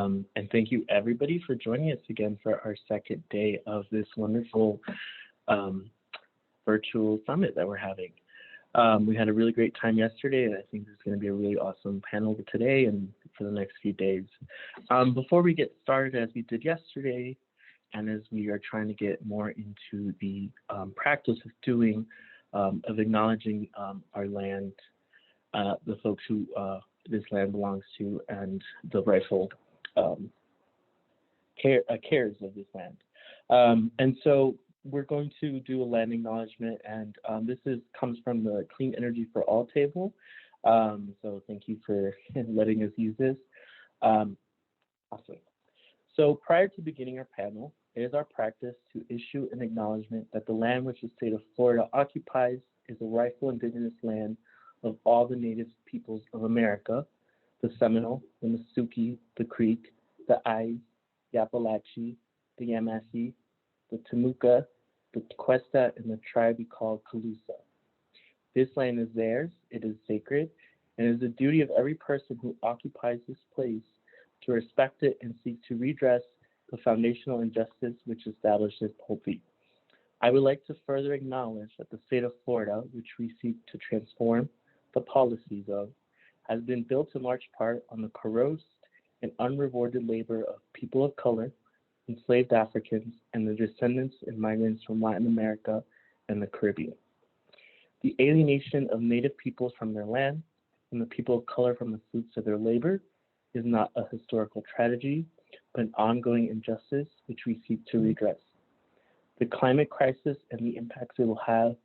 And thank you everybody for joining us again for our second day of this wonderful virtual summit that we're having. We had a really great time yesterday, and I think this is going to be a really awesome panel today and for the next few days. Before we get started, as we did yesterday, and as we are trying to get more into the practice of doing, of acknowledging our land, the folks who this land belongs to, and the rightful cares of this land. And so we're going to do a land acknowledgement, and this comes from the Clean Energy for All table. So thank you for letting us use this. Awesome. So prior to beginning our panel, it is our practice to issue an acknowledgement that the land which the state of Florida occupies is the rightful indigenous land of all the native peoples of America, the Seminole, the Masuki, the Creek, the Ais, the Appalachi, the Yamasee, the Temuca, the Tequesta, and the tribe we call Calusa. This land is theirs, it is sacred, and it is the duty of every person who occupies this place to respect it and seek to redress the foundational injustice which established this polity. I would like to further acknowledge that the state of Florida, which we seek to transform the policies of, has been built in large part on the coerced and unrewarded labor of people of color, enslaved Africans, and the descendants and migrants from Latin America and the Caribbean. The alienation of native peoples from their land and the people of color from the fruits of their labor is not a historical tragedy, but an ongoing injustice which we seek to redress. The climate crisis and the impacts it will have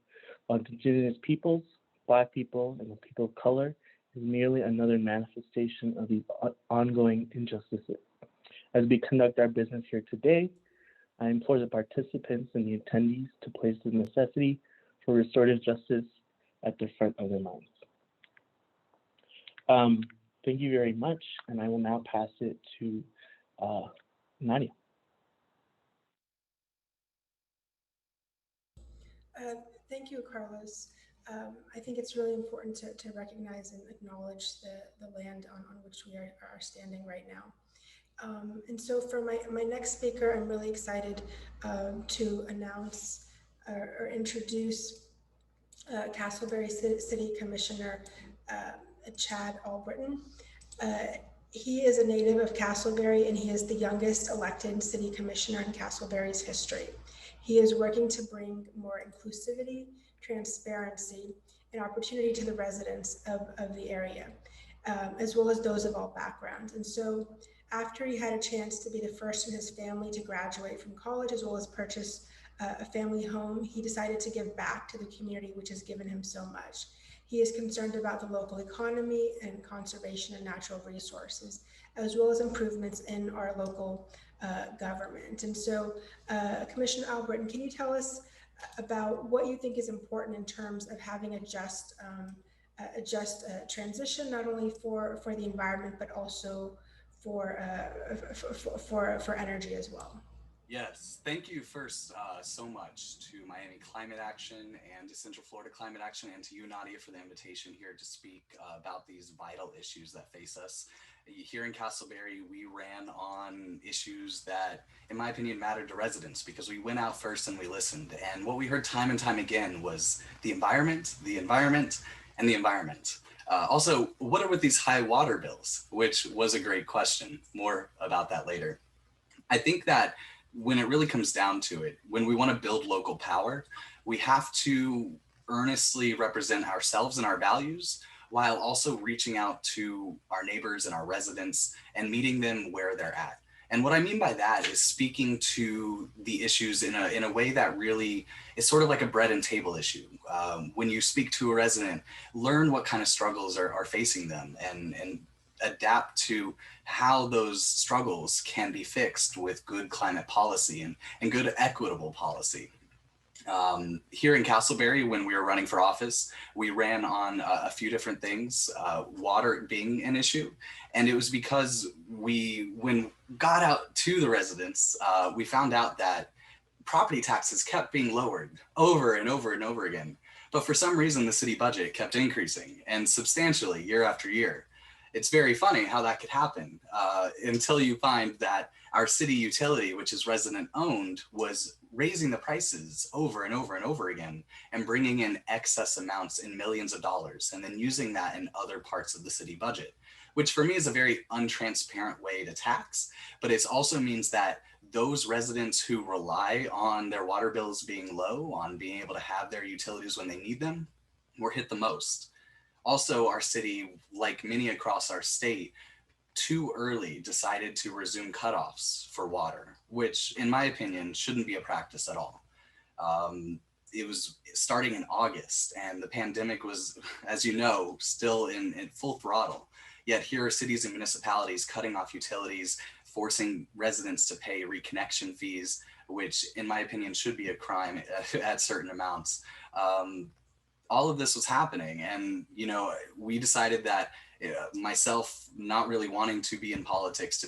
on indigenous peoples, Black people, and the people of color is merely another manifestation of these ongoing injustices. As we conduct our business here today, I implore the participants and the attendees to place the necessity for restorative justice at the front of their minds. Thank you very much, and I will now pass it to Nadia. Thank you, Carlos. I think it's really important to recognize and acknowledge the land on which we are standing right now. And so for my next speaker, I'm really excited to announce or introduce Casselberry City Commissioner Chad Albritton. He is a native of Casselberry, and he is the youngest elected city commissioner in Casselberry's history. He is working to bring more inclusivity, transparency, and opportunity to the residents of the area, as well as those of all backgrounds. And so after he had a chance to be the first in his family to graduate from college, as well as purchase a family home, he decided to give back to the community, which has given him so much. He is concerned about the local economy and conservation of natural resources, as well as improvements in our local government. And so, Commissioner Albritton, can you tell us about what you think is important in terms of having a just transition, not only for the environment, but also for energy as well? Yes, thank you first so much to Miami Climate Action and to Central Florida Climate Action, and to you, Nadia, for the invitation here to speak about these vital issues that face us. Here in Casselberry, we ran on issues that, in my opinion, mattered to residents because we went out first and we listened. And what we heard time and time again was the environment, and the environment. Also, what are with these high water bills? Which was a great question. More about that later. I think that when it really comes down to it, when we want to build local power, we have to earnestly represent ourselves and our values while also reaching out to our neighbors and our residents and meeting them where they're at. And what I mean by that is speaking to the issues in a way that really is sort of like a bread and table issue. When you speak to a resident, learn what kind of struggles are facing them and adapt to how those struggles can be fixed with good climate policy and good equitable policy. Here in Casselberry, when we were running for office, we ran on a few different things, water being an issue. And it was because when got out to the residents, we found out that property taxes kept being lowered over and over and over again. But for some reason, the city budget kept increasing, and substantially year after year. it's very funny how that could happen until you find that our city utility, which is resident owned, was raising the prices over and over and over again and bringing in excess amounts in millions of dollars and then using that in other parts of the city budget, which for me is a very untransparent way to tax, but it also means that those residents who rely on their water bills being low, on being able to have their utilities when they need them, were hit the most. Also, our city, like many across our state, too early decided to resume cutoffs for water, which in my opinion shouldn't be a practice at all. It was starting in August and the pandemic was, as you know, still in full throttle. Yet here are cities and municipalities cutting off utilities, forcing residents to pay reconnection fees, which in my opinion should be a crime at certain amounts. All of this was happening, and we decided that myself not really wanting to be in politics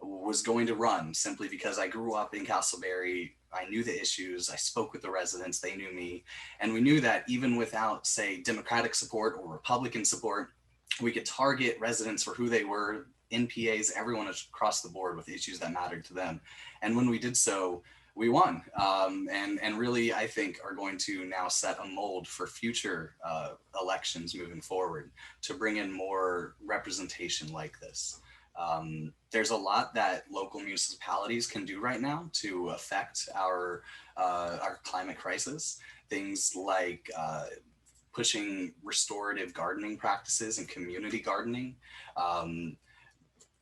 was going to run, simply because I grew up in Casselberry. I knew the issues, I spoke with the residents, they knew me, and we knew that even without, say, Democratic support or Republican support, we could target residents for who they were, NPAs, everyone across the board with issues that mattered to them. And when we did so, we won, and really, I think, are going to now set a mold for future elections moving forward to bring in more representation like this. There's a lot that local municipalities can do right now to affect our climate crisis. Things like pushing restorative gardening practices and community gardening,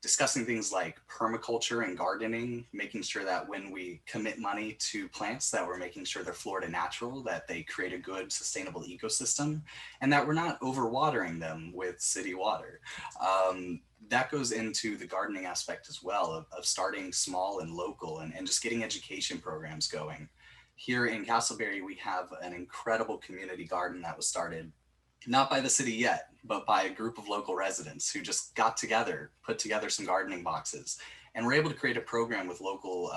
discussing things like permaculture and gardening, making sure that when we commit money to plants that we're making sure they're Florida natural, that they create a good sustainable ecosystem, and that we're not overwatering them with city water. That goes into the gardening aspect as well, of starting small and local and just getting education programs going. Here in Casselberry, we have an incredible community garden that was started not by the city yet, but by a group of local residents who just got together, put together some gardening boxes, and were able to create a program with local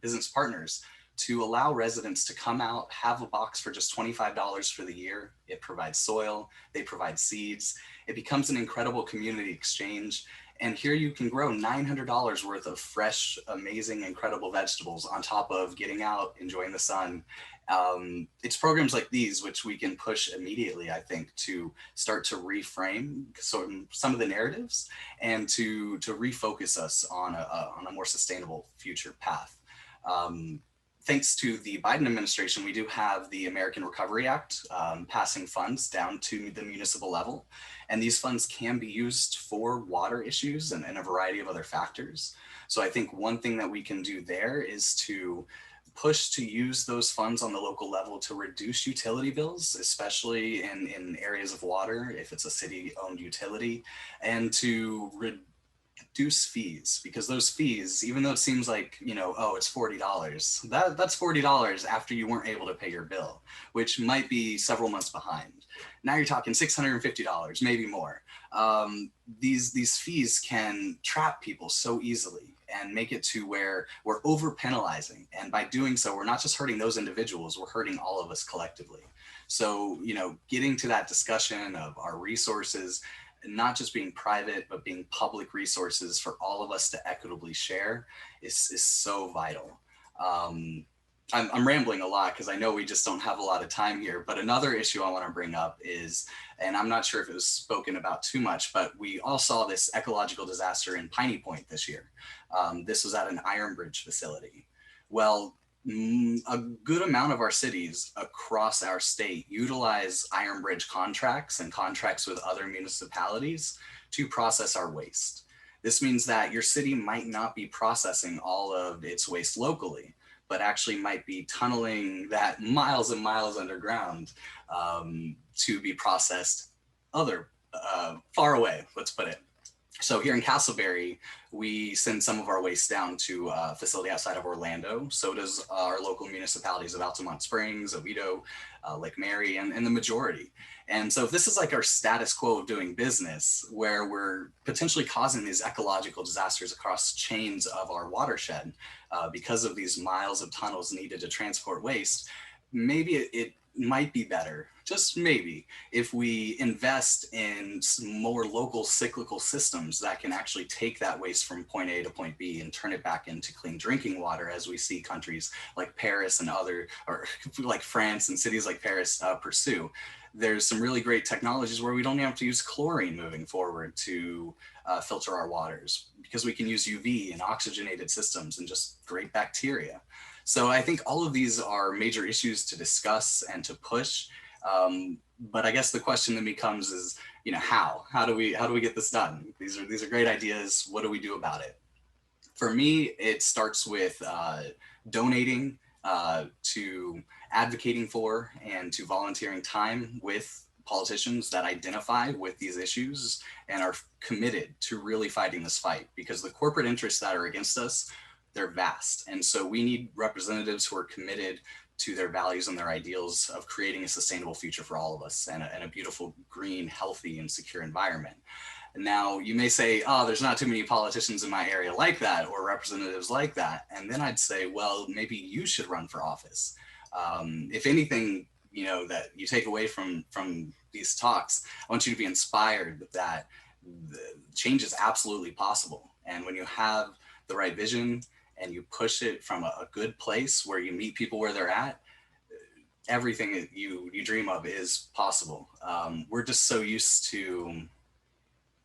business partners to allow residents to come out, have a box for just $25 for the year. It provides soil, they provide seeds. It becomes an incredible community exchange. And here you can grow $900 worth of fresh, amazing, incredible vegetables on top of getting out, enjoying the sun. It's programs like these which we can push immediately, I think, to start to reframe some of the narratives and to refocus us on a more sustainable future path. Thanks to the Biden administration, we do have the American Recovery Act passing funds down to the municipal level. And these funds can be used for water issues and a variety of other factors. So I think one thing that we can do there is to push to use those funds on the local level to reduce utility bills, especially in areas of water, if it's a city-owned utility, and to reduce fees, because those fees, even though it seems like, oh, it's $40, that's $40 after you weren't able to pay your bill, which might be several months behind. Now you're talking $650, maybe more. These fees can trap people so easily and make it to where we're over penalizing. And by doing so, we're not just hurting those individuals, we're hurting all of us collectively. So, getting to that discussion of our resources, not just being private, but being public resources for all of us to equitably share is so vital. I'm rambling a lot because I know we just don't have a lot of time here, but another issue I want to bring up is, and I'm not sure if it was spoken about too much, but we all saw this ecological disaster in Piney Point this year. This was at an iron bridge facility. Well, a good amount of our cities across our state utilize iron bridge contracts and contracts with other municipalities to process our waste. This means that your city might not be processing all of its waste locally, but actually might be tunneling that miles and miles underground to be processed far away, let's put it. So here in Casselberry, we send some of our waste down to a facility outside of Orlando. So does our local municipalities of Altamont Springs, Oviedo, Lake Mary, and the majority. And so if this is like our status quo of doing business, where we're potentially causing these ecological disasters across chains of our watershed because of these miles of tunnels needed to transport waste, maybe it might be better, just maybe, if we invest in more local cyclical systems that can actually take that waste from point A to point B and turn it back into clean drinking water, as we see countries like Paris and or like France and cities like Paris pursue. There's some really great technologies where we don't have to use chlorine moving forward to filter our waters, because we can use UV and oxygenated systems and just great bacteria. So I think all of these are major issues to discuss and to push. But I guess the question then becomes is, how do we get this done? These are great ideas. What do we do about it? For me, it starts with donating to advocating for and to volunteering time with politicians that identify with these issues and are committed to really fighting this fight, because the corporate interests that are against us, they're vast. And so we need representatives who are committed to their values and their ideals of creating a sustainable future for all of us and a beautiful, green, healthy, and secure environment. And now you may say, oh, there's not too many politicians in my area like that or representatives like that. And then I'd say, well, maybe you should run for office. If anything, that you take away from these talks, I want you to be inspired that the change is absolutely possible. And when you have the right vision and you push it from a good place where you meet people where they're at, everything that you dream of is possible. We're just so used to,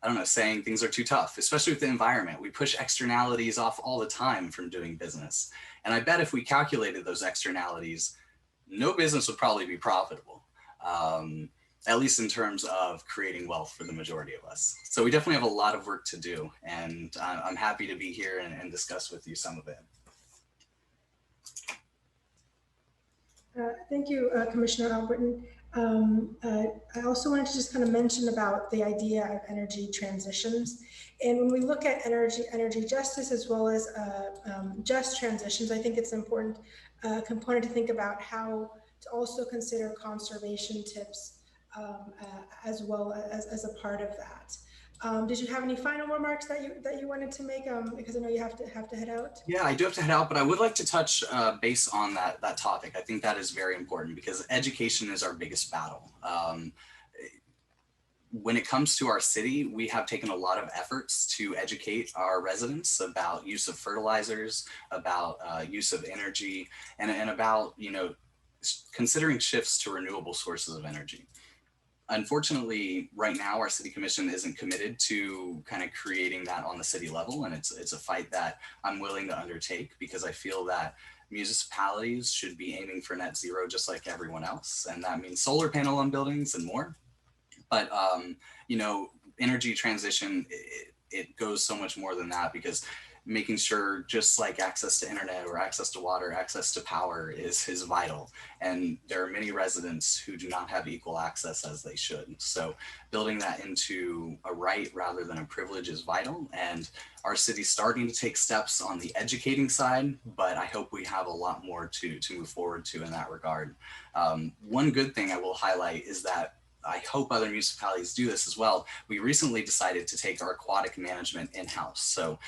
I don't know, saying things are too tough, especially with the environment. We push externalities off all the time from doing business. And I bet if we calculated those externalities, no business would probably be profitable, at least in terms of creating wealth for the majority of us. So we definitely have a lot of work to do, and I'm happy to be here and discuss with you some of it. Thank you, Commissioner Albritton. I also wanted to just kind of mention about the idea of energy transitions. And when we look at energy justice as well as just transitions, I think it's an important component to think about how to also consider conservation tips as well as a part of that. Did you have any final remarks that you wanted to make? Because I know you have to head out. Yeah, I do have to head out, but I would like to touch base on that topic. I think that is very important because education is our biggest battle. When it comes to our city, we have taken a lot of efforts to educate our residents about use of fertilizers, about use of energy, and about considering shifts to renewable sources of energy. Unfortunately, right now, our city commission isn't committed to kind of creating that on the city level. And it's a fight that I'm willing to undertake because I feel that municipalities should be aiming for net zero just like everyone else. And that means solar panel on buildings and more. But, energy transition, it goes so much more than that, because making sure just like access to internet or access to water, access to power is vital. And there are many residents who do not have equal access as they should. So building that into a right rather than a privilege is vital. And our city's starting to take steps on the educating side, but I hope we have a lot more to move forward to in that regard. One good thing I will highlight is that I hope other municipalities do this as well. We recently decided to take our aquatic management in-house. So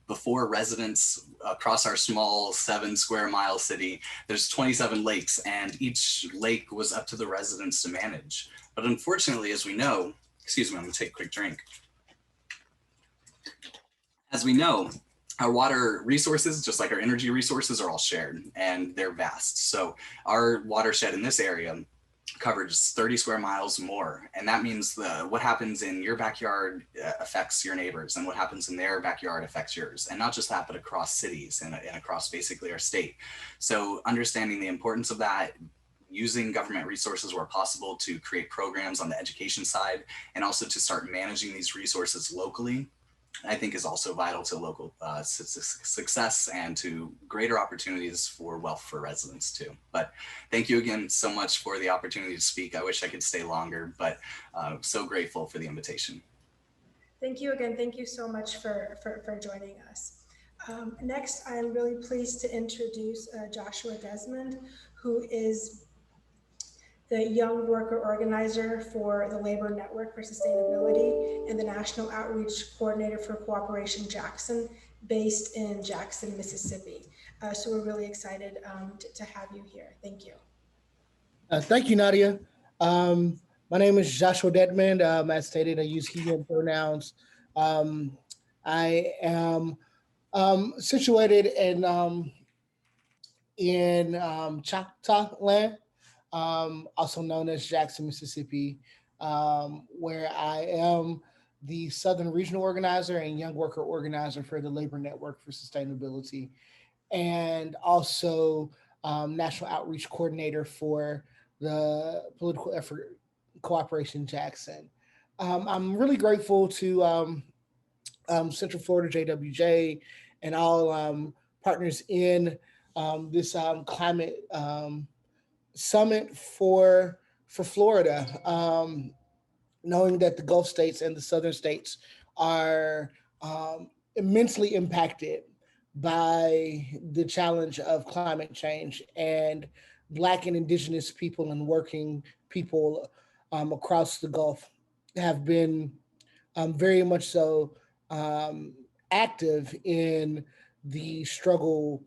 before, residents across our small 7 square mile city, there's 27 lakes, and each lake was up to the residents to manage. But unfortunately, as we know, excuse me, I'm gonna take a quick drink. As we know, our water resources, just like our energy resources, are all shared and they're vast. So our watershed in this area covers 30 square miles more. And that means what happens in your backyard affects your neighbors, and what happens in their backyard affects yours. And not just that, but across cities and across basically our state. So understanding the importance of that, using government resources where possible to create programs on the education side, and also to start managing these resources locally, I think is also vital to local success and to greater opportunities for wealth for residents too. But thank you again so much for the opportunity to speak. I wish I could stay longer, but so grateful for the invitation. Thank you again. Thank you so much for joining us. Next, I'm really pleased to introduce Joshua Desmond, who is the Young Worker Organizer for the Labor Network for Sustainability and the National Outreach Coordinator for Cooperation Jackson, based in Jackson, Mississippi. So we're really excited to have you here. Thank you. Thank you, Nadia. My name is Joshua Detman. As stated, I use he, him pronouns. Um, I am situated in Choctaw land, also known as Jackson, Mississippi, where I am the Southern Regional Organizer and Young Worker Organizer for the Labor Network for Sustainability, and also National Outreach Coordinator for the Political Effort Cooperation Jackson. I'm really grateful to Central Florida JWJ and all partners in this climate summit for Florida. Knowing that the Gulf states and the southern states are immensely impacted by the challenge of climate change, and Black and Indigenous people and working people across the Gulf have been very much so um, active in the struggle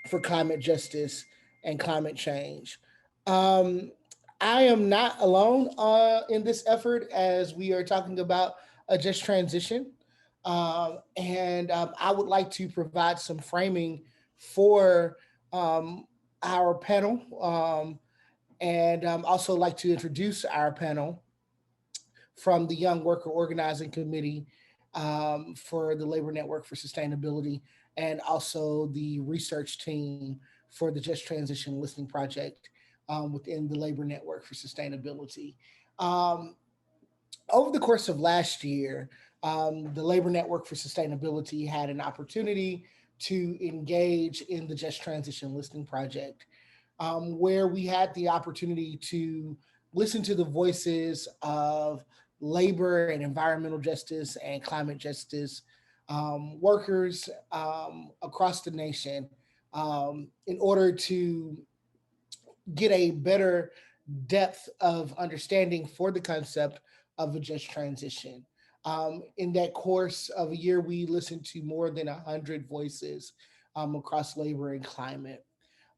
for climate justice and climate change. Um, I am not alone in this effort as we are talking about a just transition. And I would like to provide some framing for um, our panel and also like to introduce our panel from the Young Worker Organizing Committee for the Labor Network for Sustainability, and also the research team for the Just Transition Listening Project within the Labor Network for Sustainability. Um, Over the course of last year, the Labor Network for Sustainability had an opportunity to engage in the Just Transition Listening Project, where we had the opportunity to listen to the voices of labor and environmental justice and climate justice workers across the nation in order to get a better depth of understanding for the concept of a just transition. In that course of a year, we listened to more than 100 voices across labor and climate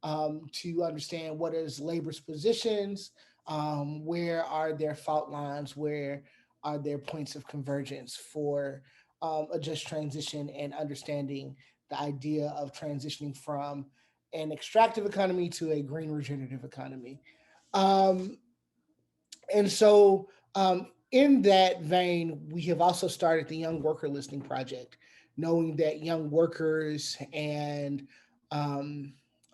to understand what is labor's positions, where are their fault lines, where are their points of convergence for a just transition, and understanding the idea of transitioning from an extractive economy to a green regenerative economy. Um, and so, in that vein, we have also started the Young Worker Listening Project, knowing that young workers and um,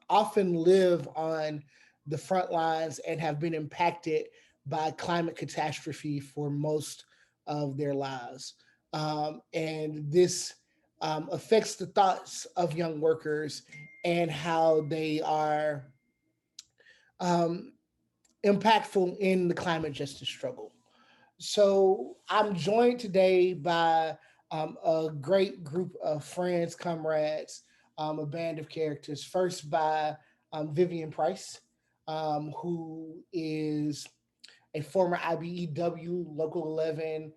often live on the front lines and have been impacted by climate catastrophe for most of their lives. And this affects the thoughts of young workers and how they are um, impactful in the climate justice struggle. So I'm joined today by a great group of friends, comrades, a band of characters. First by Vivian Price, who is a former IBEW Local 11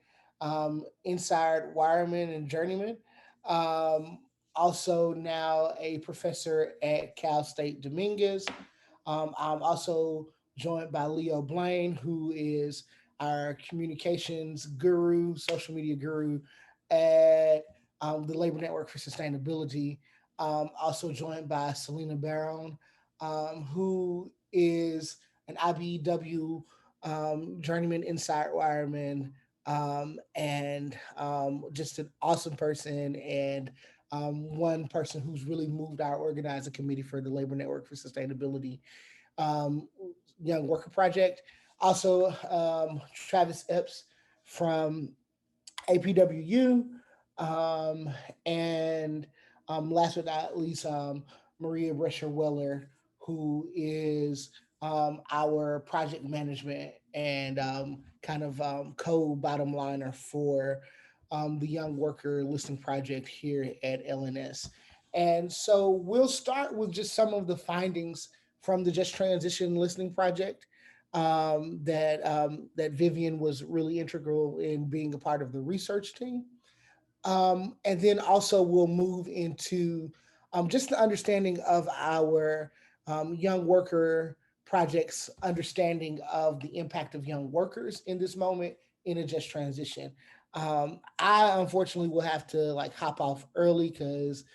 inside wireman and journeyman. Um, Also now a professor at Cal State Dominguez. I'm also joined by Leo Blain, who is our communications guru, social media guru at the Labor Network for Sustainability. Also joined by Celina Barron, who is an IBEW journeyman inside wireman, and just an awesome person, and one person who's really moved our organizing committee for the Labor Network for Sustainability um, Young Worker Project. Also, Travis Epes from APWU, um, and last but not least, Maria Brescia-Weiler, who is our project management and kind of co-bottom liner for the Young Worker Listening Project here at LNS. And so we'll start with just some of the findings from the Just Transition Listening Project that Vivian was really integral in being a part of the research team. And then also we'll move into just the understanding of our young worker project's understanding of the impact of young workers in this moment in a just transition. I unfortunately will have to like hop off early because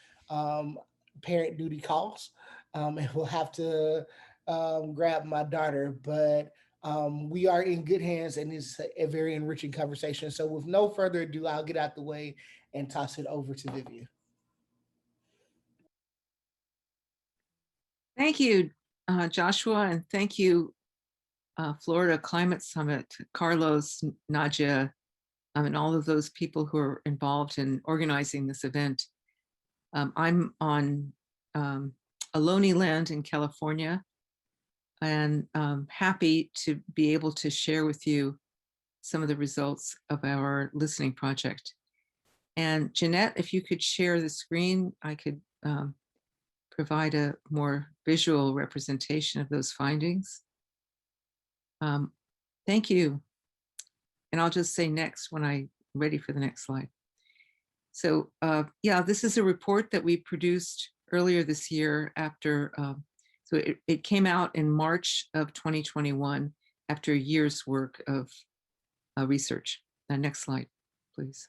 parent duty calls, and we'll have to grab my daughter, but we are in good hands and it's a very enriching conversation. So with no further ado, I'll get out the way and toss it over to Vivian. Thank you, Joshua, and thank you, Florida Climate Summit, Carlos, Nadia, and all of those people who are involved in organizing this event. I'm on Ohlone land in California, and happy to be able to share with you some of the results of our listening project. And Jeanette, if you could share the screen, I could provide a more visual representation of those findings. Thank you. And I'll just say next when I'm ready for the next slide. So yeah, this is a report that we produced earlier this year after, so it came out in March of 2021 after a year's work of research. Next slide, please.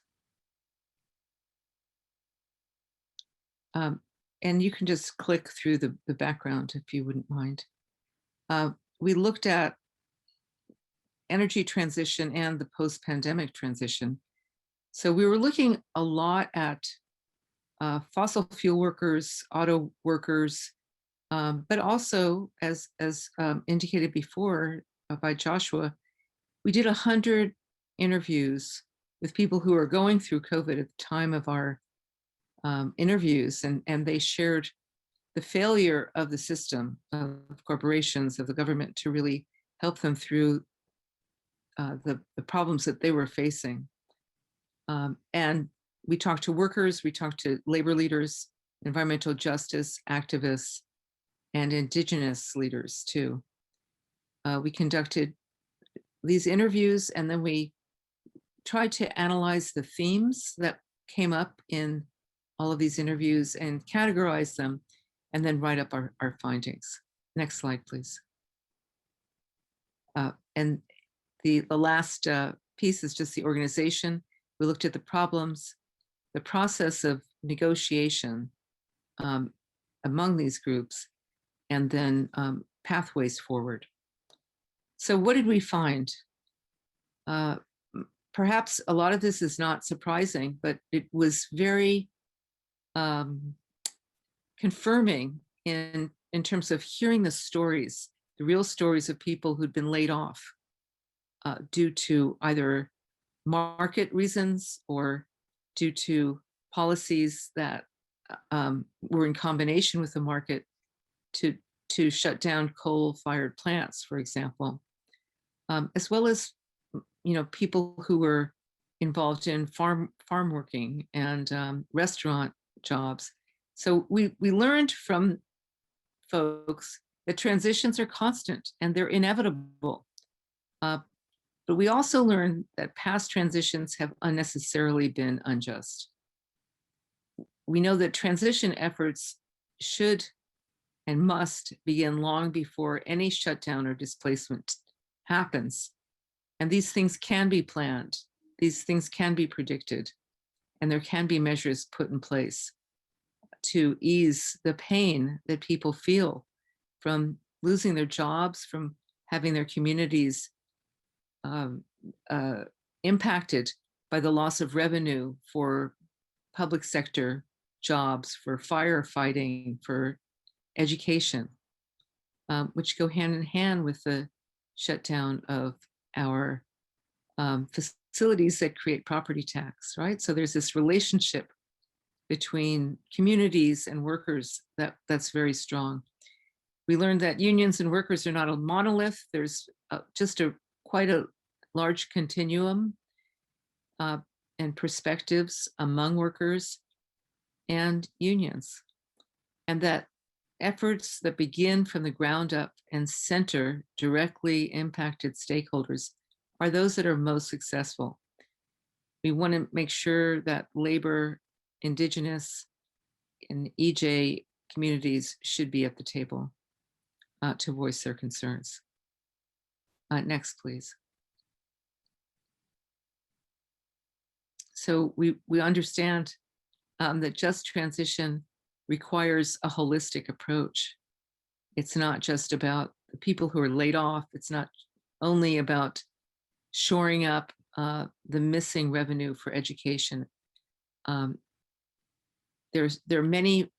And you can just click through the background if you wouldn't mind. We looked at energy transition and the post-pandemic transition. So we were looking a lot at fossil fuel workers, auto workers, but also, as indicated before by Joshua, we did 100 interviews with people who are going through COVID at the time of our interviews, and they shared the failure of the system, of corporations, of the government to really help them through the problems that they were facing. And we talked to workers, we talked to labor leaders, environmental justice activists, and indigenous leaders too. We conducted these interviews, and then we tried to analyze the themes that came up in all of these interviews and categorize them, and then write up our findings. Next slide, please. And the last piece is just the organization. We looked at the problems, the process of negotiation among these groups, and then pathways forward. So what did we find? Perhaps a lot of this is not surprising, but it was very confirming in terms of hearing the stories, the real stories of people who'd been laid off due to either market reasons or due to policies that were in combination with the market to shut down coal-fired plants, for example, as well as people who were involved in farm working and restaurant jobs. So we learned from folks that transitions are constant and they're inevitable. But we also learned that past transitions have unnecessarily been unjust. We know that transition efforts should and must begin long before any shutdown or displacement happens. And these things can be planned. These things can be predicted. And there can be measures put in place to ease the pain that people feel from losing their jobs, from having their communities impacted by the loss of revenue for public sector jobs, for firefighting, for education, which go hand in hand with the shutdown of our facilities that create property tax, right? So there's this relationship between communities and workers that's very strong. We learned that unions and workers are not a monolith. There's just quite a large continuum and perspectives among workers and unions, and that efforts that begin from the ground up and center directly impacted stakeholders are those that are most successful. We want to make sure that labor, indigenous, and EJ communities should be at the table. to voice their concerns. Next, please. So we understand that just transition requires a holistic approach. It's not just about the people who are laid off. It's not only about shoring up the missing revenue for education. There are many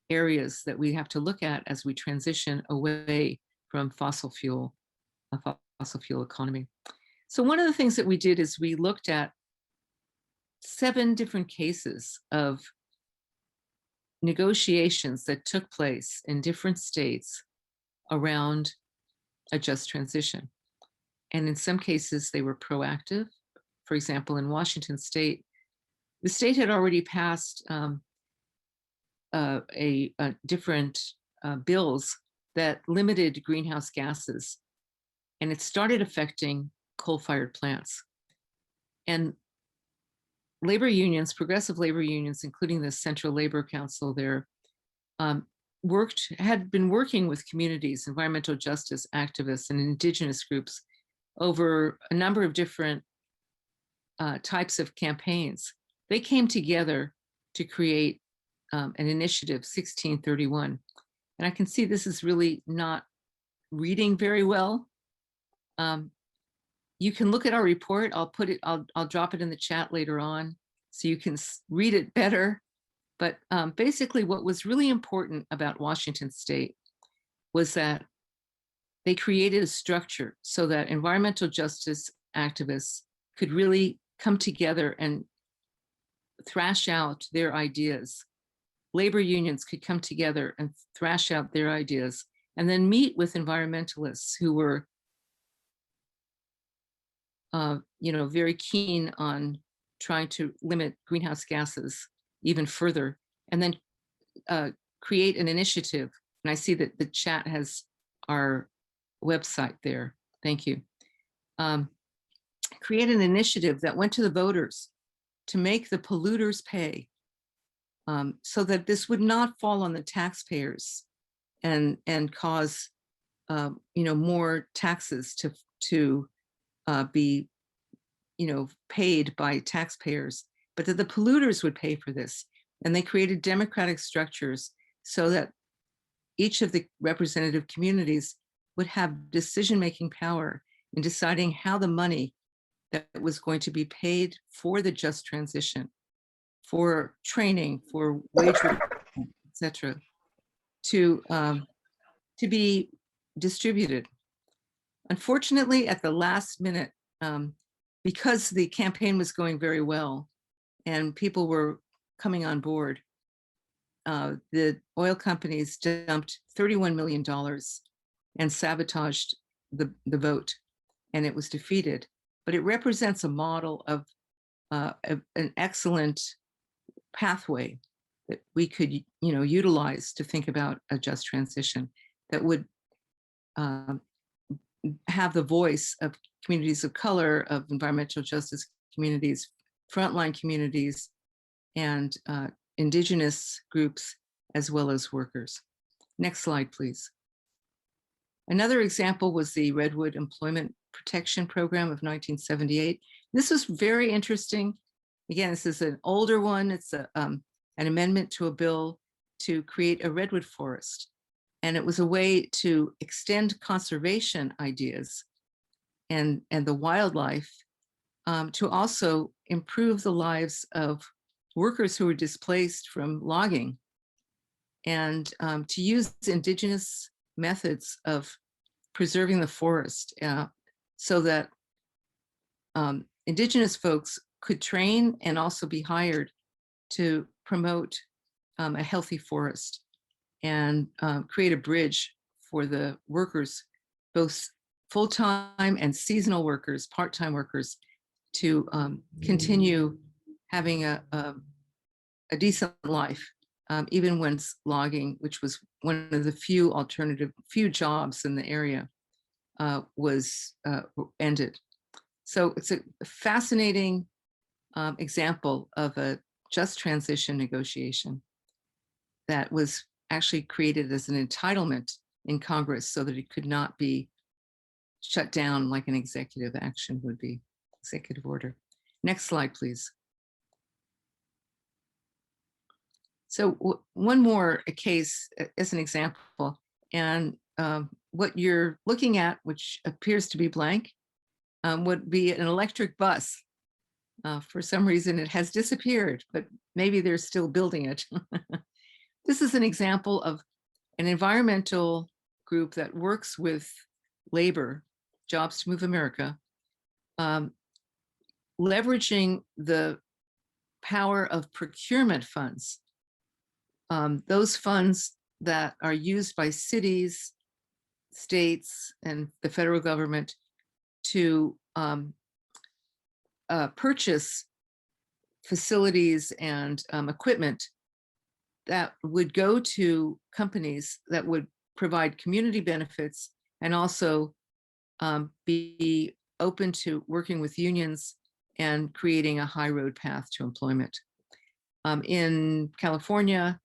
areas that we have to look at as we transition away from fossil fuel economy. So one of the things that we did is we looked at 7 different cases of negotiations that took place in different states around a just transition. And in some cases, they were proactive. For example, in Washington state, the state had already passed different bills that limited greenhouse gases, and it started affecting coal-fired plants. And labor unions, progressive labor unions, including the Central Labor Council there, had been working with communities, environmental justice activists, and indigenous groups over a number of different types of campaigns. They came together to create an initiative, 1631. And I can see this is really not reading very well. You can look at our report. I'll drop it in the chat later on so you can read it better. But basically what was really important about Washington state was that they created a structure so that environmental justice activists could really come together and thrash out their ideas. Labor unions could come together and thrash out their ideas and then meet with environmentalists who were very keen on trying to limit greenhouse gases even further, and then create an initiative. And I see that the chat has our website there. Thank you. Create an initiative that went to the voters to make the polluters pay, so that this would not fall on the taxpayers and cause more taxes to be paid by taxpayers, but that the polluters would pay for this. And they created democratic structures so that each of the representative communities would have decision-making power in deciding how the money that was going to be paid for the just transition, for training, for wage, etc., to be distributed. Unfortunately, at the last minute, because the campaign was going very well and people were coming on board, the oil companies dumped $31 million and sabotaged the vote, and it was defeated. But it represents a model of an excellent pathway that we could utilize to think about a just transition that would have the voice of communities of color, of environmental justice communities, frontline communities, and indigenous groups, as well as workers. Next slide, please. Another example was the Redwood Employment Protection Program of 1978. This was very interesting. Again, this is an older one. It's an amendment to a bill to create a redwood forest. And it was a way to extend conservation ideas and the wildlife to also improve the lives of workers who were displaced from logging, and to use indigenous methods of preserving the forest so that indigenous folks could train and also be hired to promote a healthy forest and create a bridge for the workers, both full-time and seasonal workers, part-time workers, to continue having a decent life, even when logging, which was one of the few jobs in the area, was ended. So it's a fascinating example of a just transition negotiation that was actually created as an entitlement in Congress so that it could not be shut down like an executive action would be, executive order. Next slide, please. So one more case as an example, and what you're looking at, which appears to be blank, would be an electric bus. For some reason it has disappeared, but maybe they're still building it. This is an example of an environmental group that works with labor, Jobs to Move America, leveraging the power of procurement funds. Those funds that are used by cities, states, and the federal government to purchase facilities and equipment that would go to companies that would provide community benefits and also be open to working with unions and creating a high road path to employment. In California,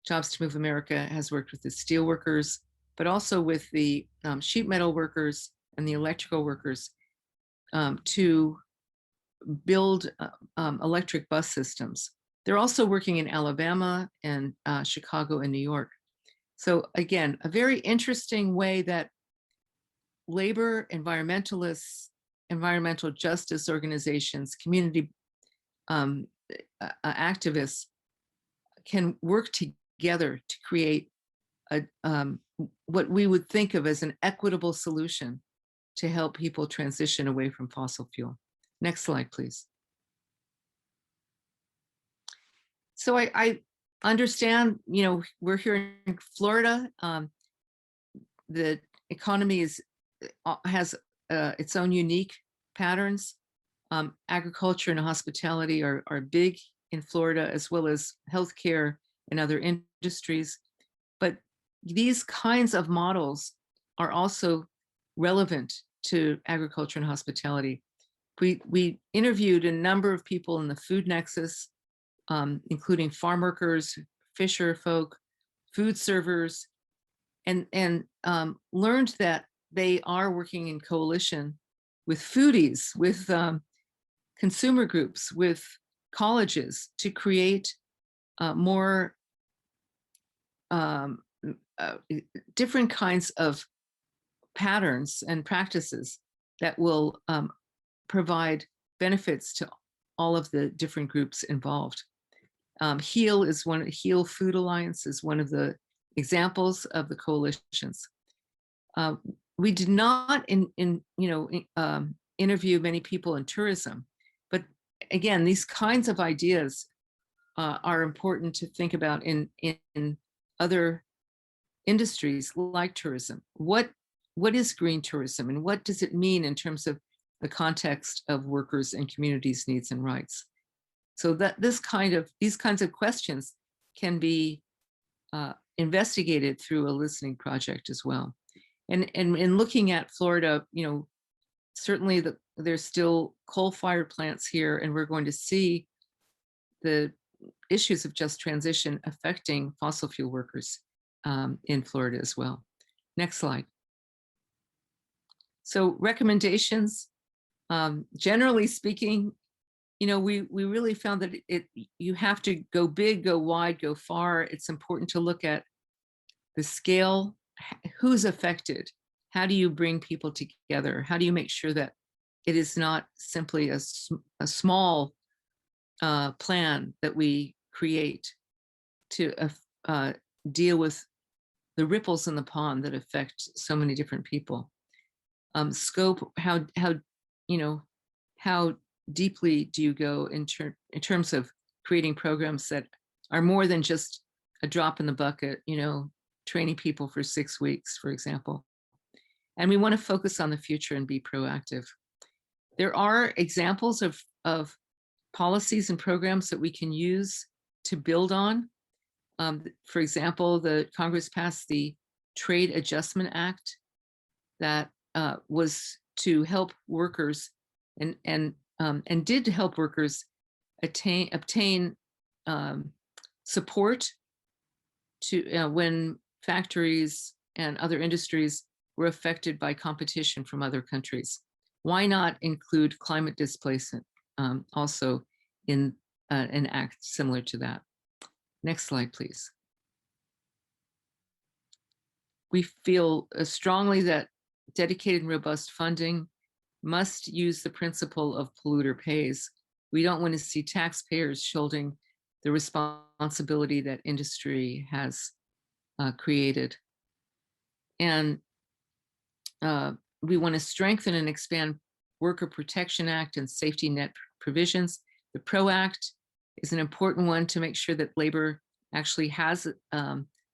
Jobs to Move America has worked with the steel workers, but also with the sheet metal workers and the electrical workers to build electric bus systems. They're also working in Alabama and Chicago and New York. So again, a very interesting way that labor, environmentalists, environmental justice organizations, community activists can work together to create a, what we would think of as an equitable solution to help people transition away from fossil fuel. Next slide, please. So I understand, you know, we're here in Florida. The economy has its own unique patterns. Agriculture and hospitality are big in Florida, as well as healthcare and other industries. But these kinds of models are also relevant to agriculture and hospitality. We interviewed a number of people in the food nexus, including farm workers, fisher folk, food servers, and learned that they are working in coalition with foodies, with consumer groups, with colleges to create more different kinds of patterns and practices that will provide benefits to all of the different groups involved. HEAL Food Alliance is one of the examples of the coalitions. We did not interview many people in tourism, but again, these kinds of ideas are important to think about in other industries like tourism. What is green tourism, and what does it mean in terms of the context of workers and communities' needs and rights? So that these kinds of questions can be investigated through a listening project as well. And in looking at Florida, you know, certainly there's still coal-fired plants here, and we're going to see the issues of just transition affecting fossil fuel workers in Florida as well. Next slide. So recommendations, generally speaking, you know, we really found that you have to go big, go wide, go far. It's important to look at the scale, who's affected, how do you bring people together, how do you make sure that it is not simply a small plan that we create to deal with the ripples in the pond that affect so many different people. Scope, how deeply do you go in terms of creating programs that are more than just a drop in the bucket, you know, training people for 6 weeks, for example. And we want to focus on the future and be proactive. There are examples of policies and programs that we can use to build on. For example, the Congress passed the Trade Adjustment Act that was to help workers and did help workers obtain support to when factories and other industries were affected by competition from other countries. Why not include climate displacement also in an act similar to that? Next slide, please. We feel strongly that dedicated and robust funding must use the principle of polluter pays. We don't want to see taxpayers shouldering the responsibility that industry has created. And we want to strengthen and expand Worker Protection Act and safety net provisions. The PRO Act is an important one to make sure that labor actually has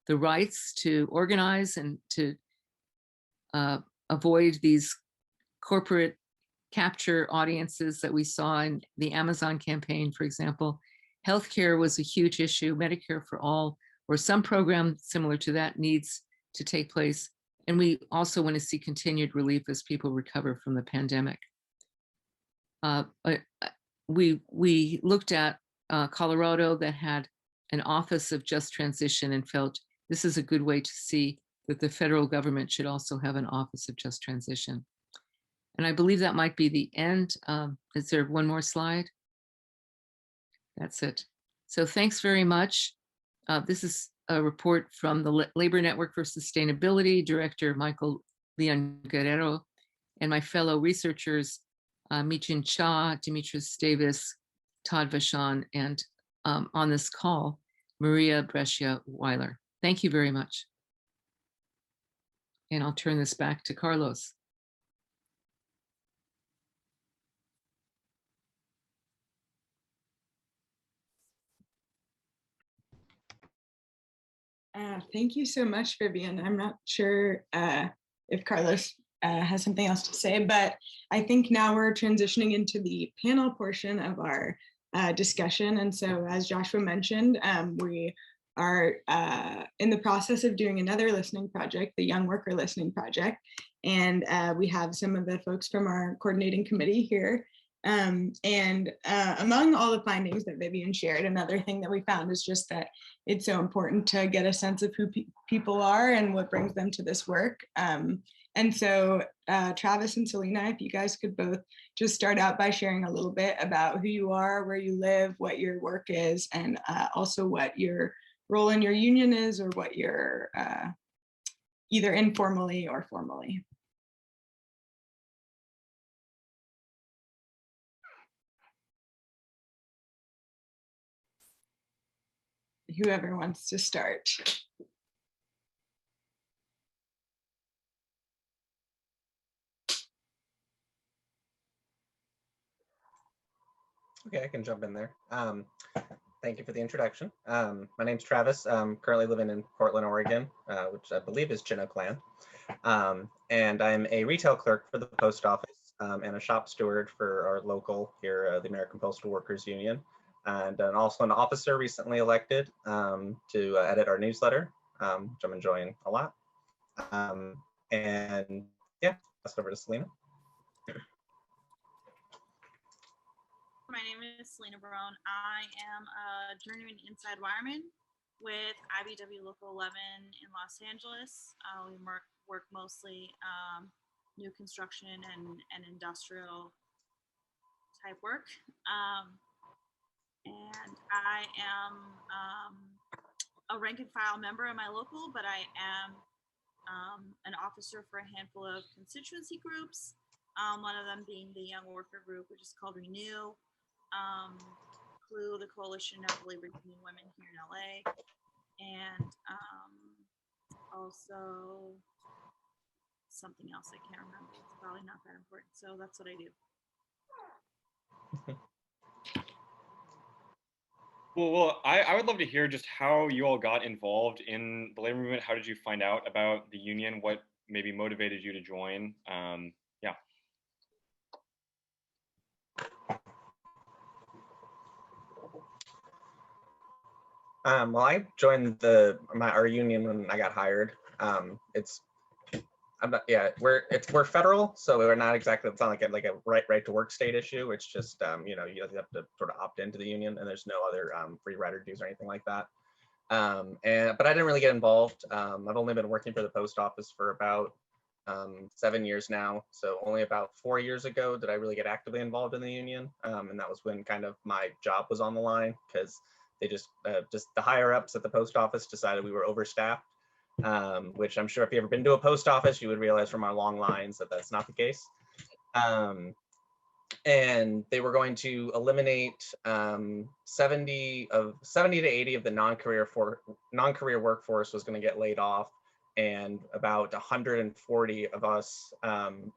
the rights to organize and to avoid these corporate capture audiences that we saw in the Amazon campaign, for example. Healthcare was a huge issue. Medicare for all, or some program similar to that, needs to take place. And we also want to see continued relief as people recover from the pandemic. We looked at Colorado that had an Office of Just Transition and felt this is a good way to see that the federal government should also have an Office of Just Transition. And I believe that might be the end. Is there one more slide? That's it. So thanks very much. This is a report from the Labor Network for Sustainability, Director Michael Leon Guerrero, and my fellow researchers, Michin Cha, Demetrius Davis, Todd Vachon, and on this call, Maria Brescia-Weiler. Thank you very much. And I'll turn this back to Carlos. Thank you so much, Vivian. I'm not sure if Carlos has something else to say, but I think now we're transitioning into the panel portion of our discussion. And so, as Joshua mentioned, we are in the process of doing another listening project, the Young Worker Listening Project. And we have some of the folks from our coordinating committee here. Among all the findings that Vivian shared, another thing that we found is just that it's so important to get a sense of who people are and what brings them to this work. And so Travis and Celina, if you guys could both just start out by sharing a little bit about who you are, where you live, what your work is, and also what your role in your union is, or what your either informally or formally. Whoever wants to start. Okay, I can jump in there. Thank you for the introduction. My name's Travis. I'm currently living in Portland, Oregon, which I believe is Chinook land. And I'm a retail clerk for the post office and a shop steward for our local here, the American Postal Workers Union. And also an officer recently elected to edit our newsletter, which I'm enjoying a lot. And yeah, pass it over to Celina. My name is Celina Barron. I am a journeyman inside wireman with IBEW Local 11 in Los Angeles. We work mostly new construction and industrial type work. And I am a rank and file member in my local, but I am an officer for a handful of constituency groups. One of them being the Young Worker Group, which is called Renew. CLUE, the Coalition of Labor Union Women here in LA. And also something else I can't remember. It's probably not that important. So that's what I do. Well, I would love to hear just how you all got involved in the labor movement. How did you find out about the union? What maybe motivated you to join? Yeah. Well, I joined our union when I got hired. We're federal, so we're not exactly. It's not like a right to work state issue. It's just you have to sort of opt into the union, and there's no other free rider dues or anything like that. But I didn't really get involved. I've only been working for the post office for about 7 years now. So only about 4 years ago did I really get actively involved in the union. And that was when kind of my job was on the line, because they just the higher ups at the post office decided we were overstaffed, which I'm sure if you've ever been to a post office, you would realize from our long lines that that's not the case. And they were going to eliminate 70 to 80 of the non-career workforce was going to get laid off, and about 140 of us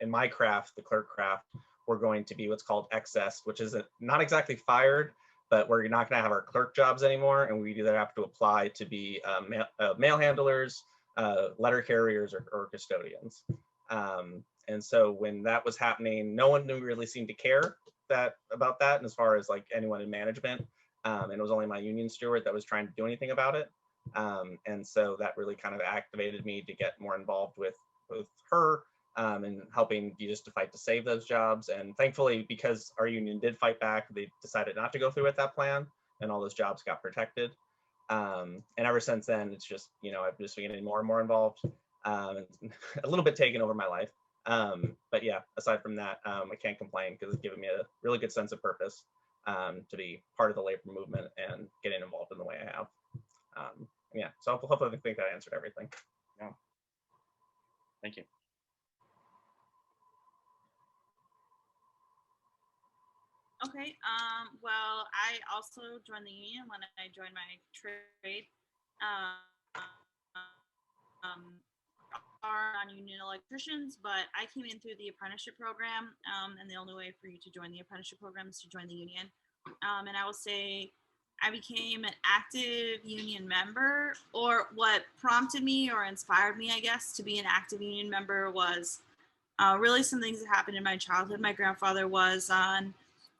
in my craft, the clerk craft, were going to be what's called excess, which is not exactly fired, but we're not going to have our clerk jobs anymore, and we either have to apply to be mail handlers, letter carriers, or custodians. And so when that was happening, no one really seemed to care about that, and as far as like anyone in management, and it was only my union steward that was trying to do anything about it. And so that really kind of activated me to get more involved with her and helping just to fight to save those jobs. And thankfully, because our union did fight back, they decided not to go through with that plan, and all those jobs got protected. And ever since then, it's just, I've just been getting more and more involved, a little bit taken over my life. But yeah, aside from that, I can't complain, because it's given me a really good sense of purpose to be part of the labor movement and getting involved in the way I have. Yeah, so hopefully I think that answered everything. Yeah. Thank you. Okay, well, I also joined the union when I joined my trade. Are non-union electricians, but I came in through the apprenticeship program, and the only way for you to join the apprenticeship program is to join the union. And I will say I became an active union member, or what prompted me or inspired me, I guess, to be an active union member was really some things that happened in my childhood. My grandfather was on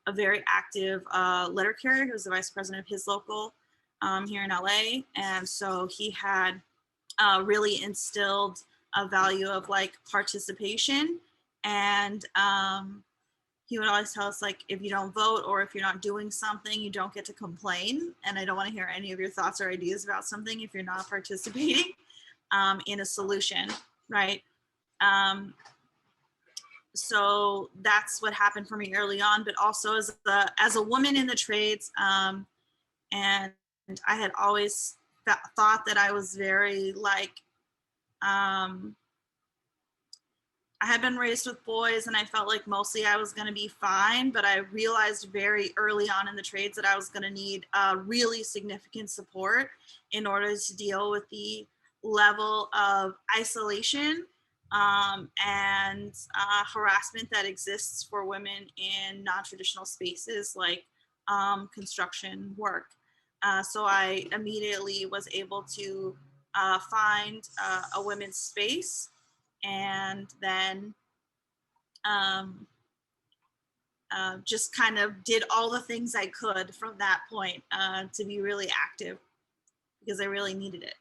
a very active letter carrier. He was the vice president of his local here in LA. And so he had really instilled a value of like participation. And he would always tell us, like, if you don't vote or if you're not doing something, you don't get to complain. And I don't want to hear any of your thoughts or ideas about something if you're not participating in a solution, right? So that's what happened for me early on, but also as a woman in the trades, and I had always thought that I was very like, I had been raised with boys, and I felt like mostly I was going to be fine, but I realized very early on in the trades that I was going to need really significant support in order to deal with the level of isolation and harassment that exists for women in non-traditional spaces like construction work. So I immediately was able to find a women's space, and then just kind of did all the things I could from that point to be really active, because I really needed it.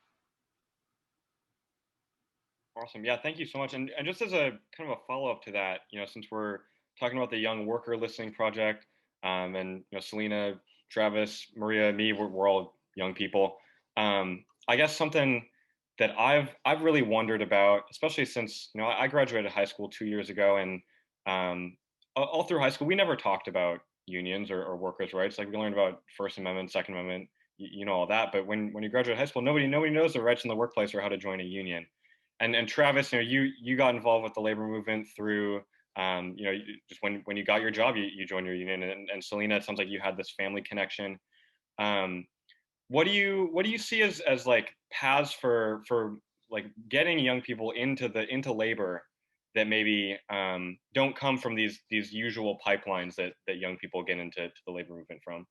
Awesome. Yeah, thank you so much. And just as a kind of a follow-up to that, since we're talking about the Young Worker Listening Project, and Celina, Travis, Maria, me, we're all young people. I guess something that I've really wondered about, especially since I graduated high school 2 years ago, and all through high school we never talked about unions or workers' rights. Like, we learned about First Amendment, Second Amendment, all that. But when you graduate high school, nobody knows the rights in the workplace or how to join a union. And Travis, you got involved with the labor movement through, just when you got your job, you joined your union. And Celina, it sounds like you had this family connection. What do you see as like paths for like getting young people into labor that maybe don't come from these usual pipelines that young people get into the labor movement from?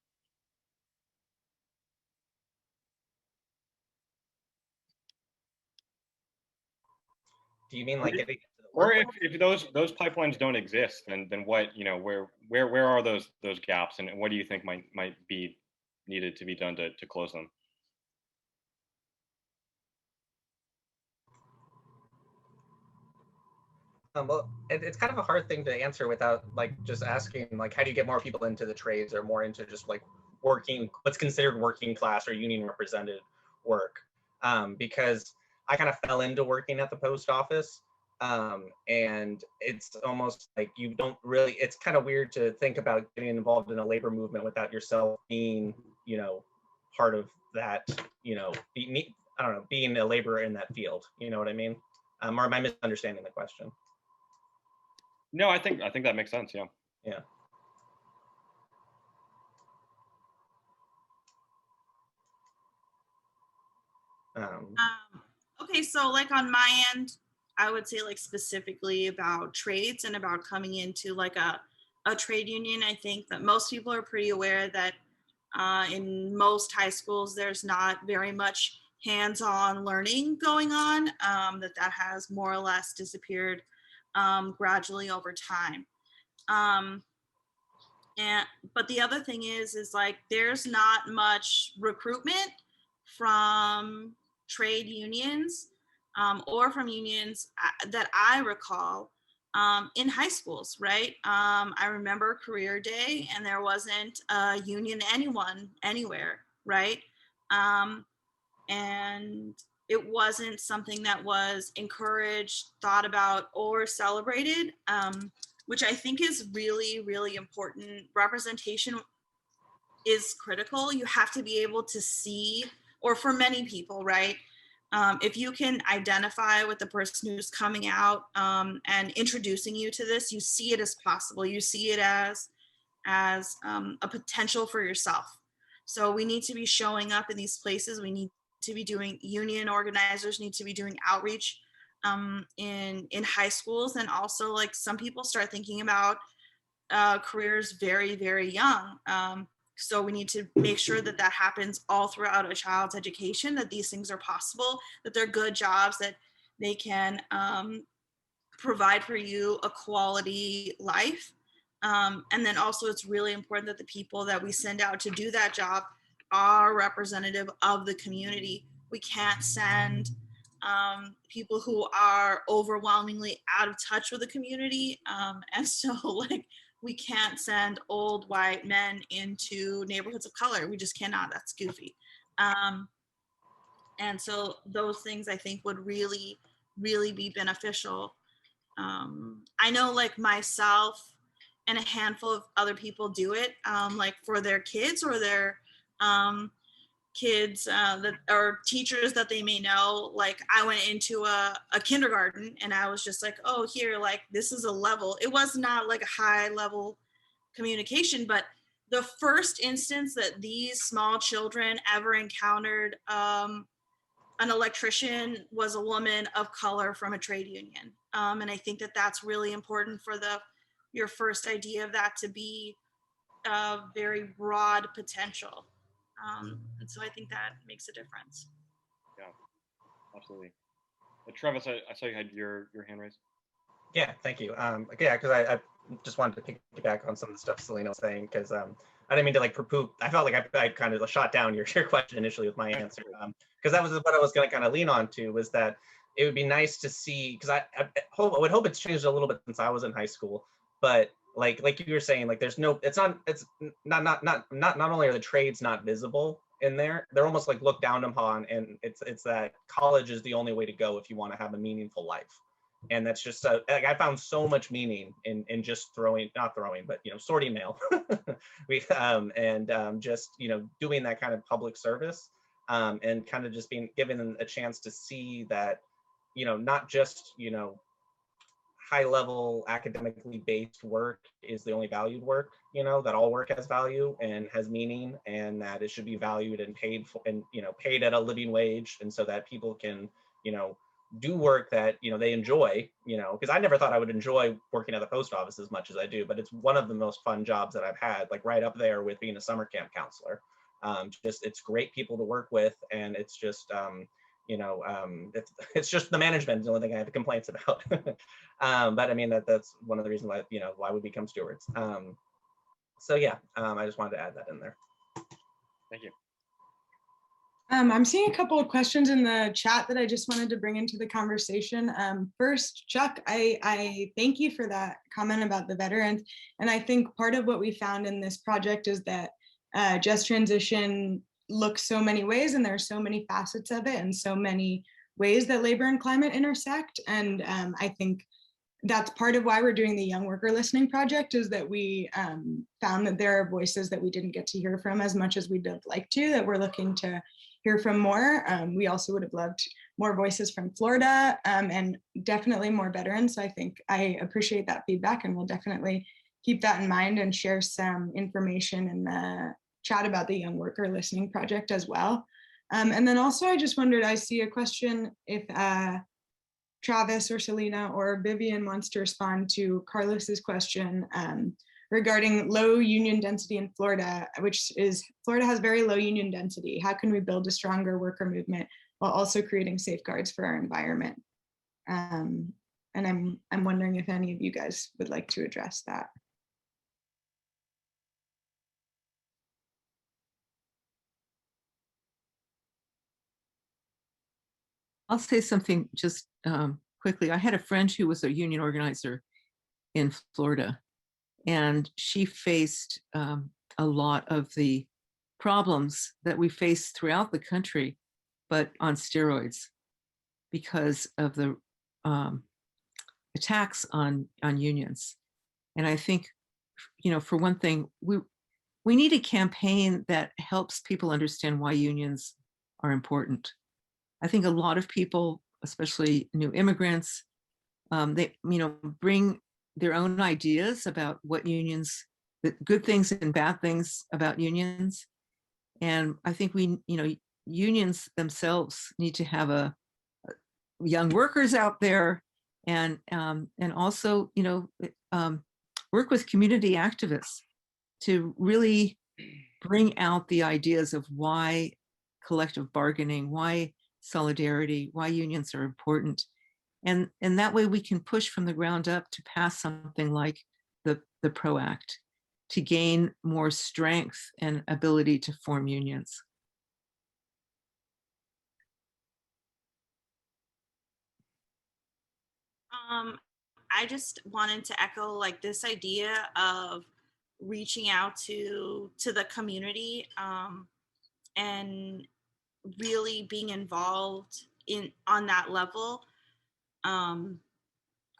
Do you mean like getting into the Or work? if those pipelines don't exist, then what, where are those gaps, and what do you think might be needed to be done to close them? Well, it's kind of a hard thing to answer without like just asking like, how do you get more people into the trades or more into just like working, what's considered working class or union represented work, because I kind of fell into working at the post office. And it's almost like you don't really, it's kind of weird to think about getting involved in a labor movement without yourself being, you know, part of that, you know, I don't know, being a laborer in that field, you know what I mean? Or am I misunderstanding the question? No, I think that makes sense. Yeah. Yeah. Okay, so like on my end, I would say like specifically about trades and about coming into like a trade union. I think that most people are pretty aware that in most high schools, there's not very much hands-on learning going on, that has more or less disappeared gradually over time. But the other thing is like there's not much recruitment from trade unions or from unions that I recall in high schools, right? I remember career day and there wasn't a union anywhere, right? And it wasn't something that was encouraged, thought about, or celebrated, which I think is really, really important. Representation is critical. You have to be able to see, or for many people, right? If you can identify with the person who's coming out and introducing you to this, you see it as possible. You see it as a potential for yourself. So we need to be showing up in these places. We need to be doing, union organizers need to be doing outreach in high schools. And also like some people start thinking about careers very, very young. So we need to make sure that that happens all throughout a child's education, that these things are possible, that they're good jobs, that they can provide for you a quality life. And then also it's really important that the people that we send out to do that job are representative of the community. We can't send people who are overwhelmingly out of touch with the community. And so like, we can't send old white men into neighborhoods of color. We just cannot, that's goofy. And so those things I think would really, really be beneficial. I know like myself and a handful of other people do it, like for their kids or their kids that are teachers that they may know. Like I went into a kindergarten and I was just like, oh, here, like this is a level. It was not like a high level communication, but the first instance that these small children ever encountered an electrician was a woman of color from a trade union. And I think that that's really important for your first idea of that to be a very broad potential. And so I think that makes a difference. Yeah, absolutely. Travis, I saw you had your hand raised. Yeah, thank you. Yeah, because I just wanted to piggyback on some of the stuff Celina was saying, because I didn't mean to like poop. I felt like I kind of shot down your question initially with my answer, because that was what I was going to kind of lean on to, was that it would be nice to see, because I would hope it's changed a little bit since I was in high school, but like you were saying, like it's not only are the trades not visible in there, they're almost like looked down upon, and it's that college is the only way to go if you want to have a meaningful life. And that's just like I found so much meaning in just sorting mail. Just doing that kind of public service, and kind of just being given a chance to see that not just high level academically based work is the only valued work, that all work has value and has meaning, and that it should be valued and paid for, and paid at a living wage, and so that people can do work that they enjoy, because I never thought I would enjoy working at the post office as much as I do, but it's one of the most fun jobs that I've had, like right up there with being a summer camp counselor. It's great people to work with, and it's just it's just the management is the only thing I have complaints about. But I mean that's one of the reasons why we become stewards. So yeah, I just wanted to add that in there. Thank you. I'm seeing a couple of questions in the chat that I just wanted to bring into the conversation. First, Chuck, I thank you for that comment about the veterans. And I think part of what we found in this project is that Just Transition looks so many ways, and there's so many facets of it, and so many ways that labor and climate intersect. And I think that's part of why we're doing the Young Worker Listening Project, is that we found that there are voices that we didn't get to hear from as much as we'd have liked to, that we're looking to hear from more. We also would have loved more voices from Florida, and definitely more veterans. So I think I appreciate that feedback, and we'll definitely keep that in mind and share some information in the chat about the Young Worker Listening Project as well. And then also, I just wondered, I see a question if Travis or Celina or Vivian wants to respond to Carlos's question regarding low union density in Florida, which is, Florida has very low union density. How can we build a stronger worker movement while also creating safeguards for our environment? And I'm wondering if any of you guys would like to address that. I'll say something just quickly. I had a friend who was a union organizer in Florida, and she faced a lot of the problems that we face throughout the country, but on steroids, because of the attacks on unions. And I think, you know, for one thing, we need a campaign that helps people understand why unions are important. I think a lot of people, especially new immigrants, they, you know, bring their own ideas about what unions, the good things and bad things about unions. And I think we, you know, unions themselves need to have young workers out there, and also, you know, work with community activists to really bring out the ideas of why collective bargaining, why solidarity, why unions are important. And that way we can push from the ground up to pass something like the PRO Act to gain more strength and ability to form unions. I just wanted to echo like this idea of reaching out to the community and really being involved on that level.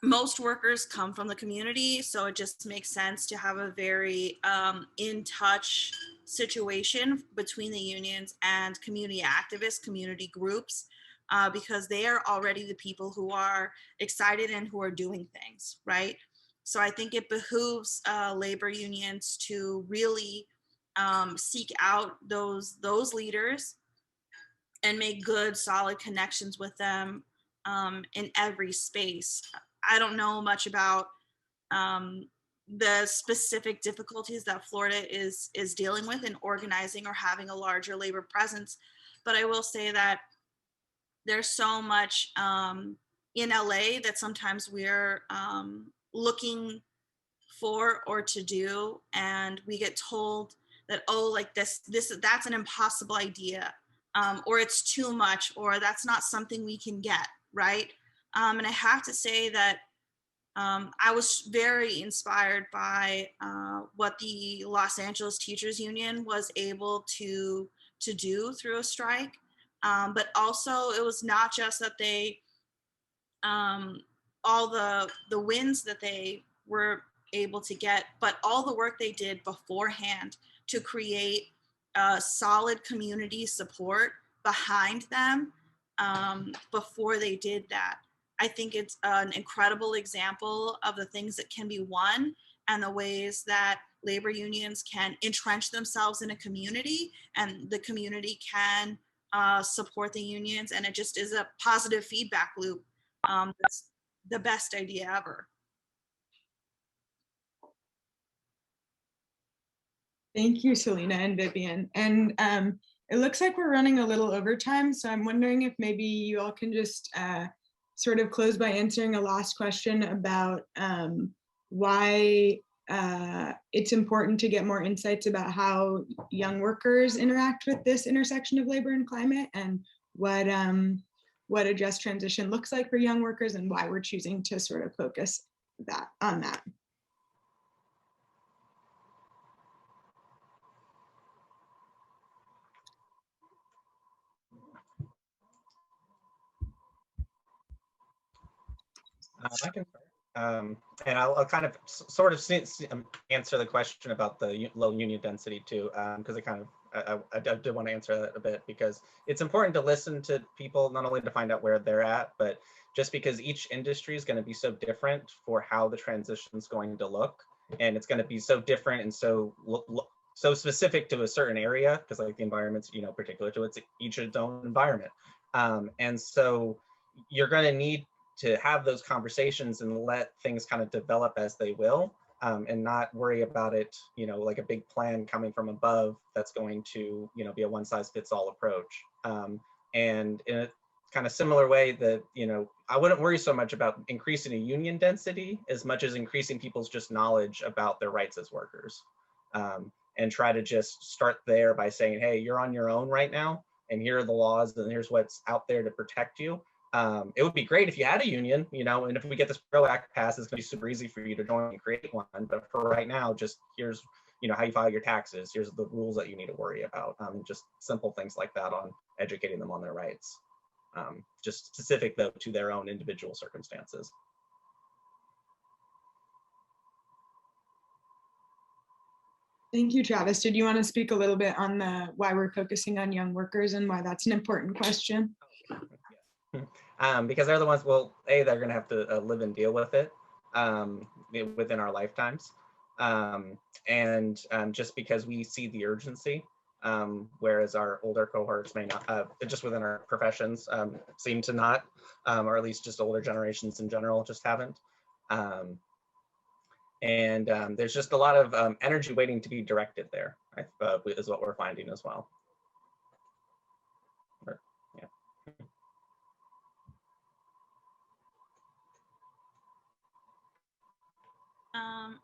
Most workers come from the community, so it just makes sense to have a very in touch situation between the unions and community activists, community groups, because they are already the people who are excited and who are doing things, right? So I think it behooves labor unions to really seek out those leaders and make good, solid connections with them in every space. I don't know much about the specific difficulties that Florida is dealing with in organizing or having a larger labor presence, but I will say that there's so much in LA that sometimes we're looking for or to do, and we get told that, oh, like that's an impossible idea, or it's too much, or that's not something we can get, right? And I have to say that I was very inspired by what the Los Angeles Teachers Union was able to do through a strike. But also it was not just that they, all the wins that they were able to get, but all the work they did beforehand to create solid community support behind them before they did that. I think it's an incredible example of the things that can be won and the ways that labor unions can entrench themselves in a community, and the community can support the unions, and it just is a positive feedback loop. That's the best idea ever. Thank you, Celina and Vivian. And it looks like we're running a little over time, so I'm wondering if maybe you all can just sort of close by answering a last question about why it's important to get more insights about how young workers interact with this intersection of labor and climate, and what a just transition looks like for young workers, and why we're choosing to sort of focus on that. I can start. And I'll kind of sort of answer the question about the low union density too, because it kind of, I do want to answer that a bit, because it's important to listen to people, not only to find out where they're at, but just because each industry is going to be so different for how the transition is going to look. And it's going to be so different and so specific to a certain area, because like the environment's, you know, particular to each its own environment. And so you're going to need to have those conversations and let things kind of develop as they will, and not worry about it, you know, like a big plan coming from above that's going to, you know, be a one size fits all approach. And in a kind of similar way that, you know, I wouldn't worry so much about increasing a union density as much as increasing people's just knowledge about their rights as workers. And try to just start there by saying, hey, you're on your own right now, and here are the laws, and here's what's out there to protect you. It would be great if you had a union, you know, and if we get this PRO Act passed, it's going to be super easy for you to join and create one. But for right now, just here's, you know, how you file your taxes. Here's the rules that you need to worry about. Just simple things like that on educating them on their rights. Just specific, though, to their own individual circumstances. Thank you, Travis. Did you want to speak a little bit on why we're focusing on young workers and why that's an important question? Because they're the ones, well, they're going to have to live and deal with it within our lifetimes. And just because we see the urgency, whereas our older cohorts may not, just within our professions, seem to not, or at least just older generations in general just haven't. And there's just a lot of energy waiting to be directed there, is what we're finding as well.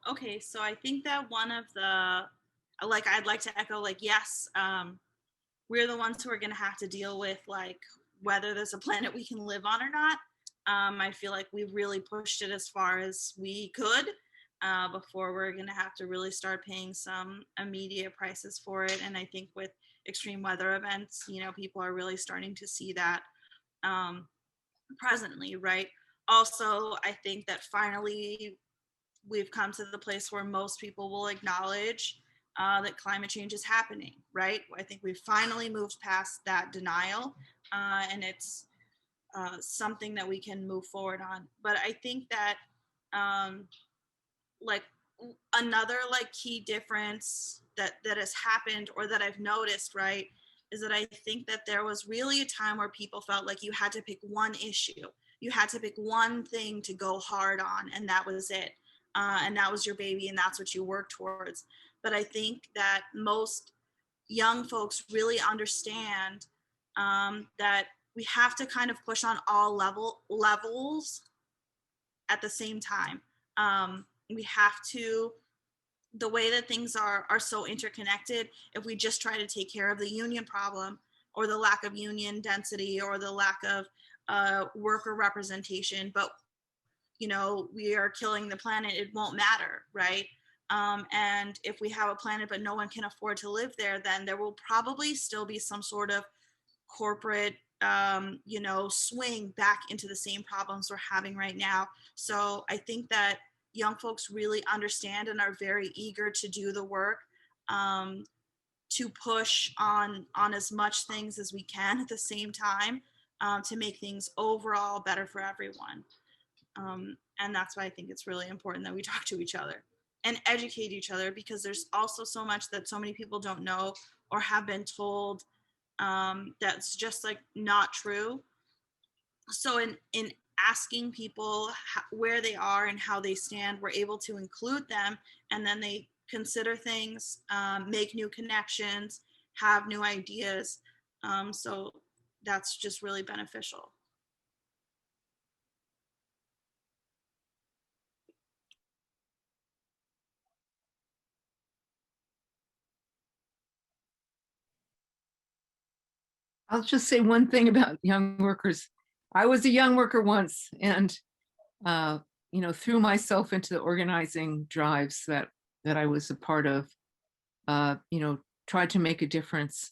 Okay, so I think that one of the, like, I'd like to echo, like, yes, we're the ones who are going to have to deal with, like, whether there's a planet we can live on or not. I feel like we really pushed it as far as we could before we're going to have to really start paying some immediate prices for it. And I think with extreme weather events, you know, people are really starting to see that presently, right? Also, I think that finally we've come to the place where most people will acknowledge that climate change is happening, right? I think we've finally moved past that denial, and it's something that we can move forward on. But I think that like another like key difference that has happened, or that I've noticed, right, is that I think that there was really a time where people felt like you had to pick one issue, you had to pick one thing to go hard on, and that was it. And that was your baby, and that's what you work towards. But I think that most young folks really understand that we have to kind of push on all levels at the same time. We have to, the way that things are so interconnected, if we just try to take care of the union problem, or the lack of union density, or the lack of worker representation, but you know, we are killing the planet, it won't matter, right? And if we have a planet but no one can afford to live there, then there will probably still be some sort of corporate, you know, swing back into the same problems we're having right now. So I think that young folks really understand and are very eager to do the work, to push on as much things as we can at the same time, to make things overall better for everyone. And that's why I think it's really important that we talk to each other and educate each other, because there's also so much that so many people don't know or have been told that's just like not true. So in asking people where they are and how they stand, we're able to include them, and then they consider things, make new connections, have new ideas. So that's just really beneficial. I'll just say one thing about young workers. I was a young worker once, and you know, threw myself into the organizing drives that I was a part of. You know, tried to make a difference.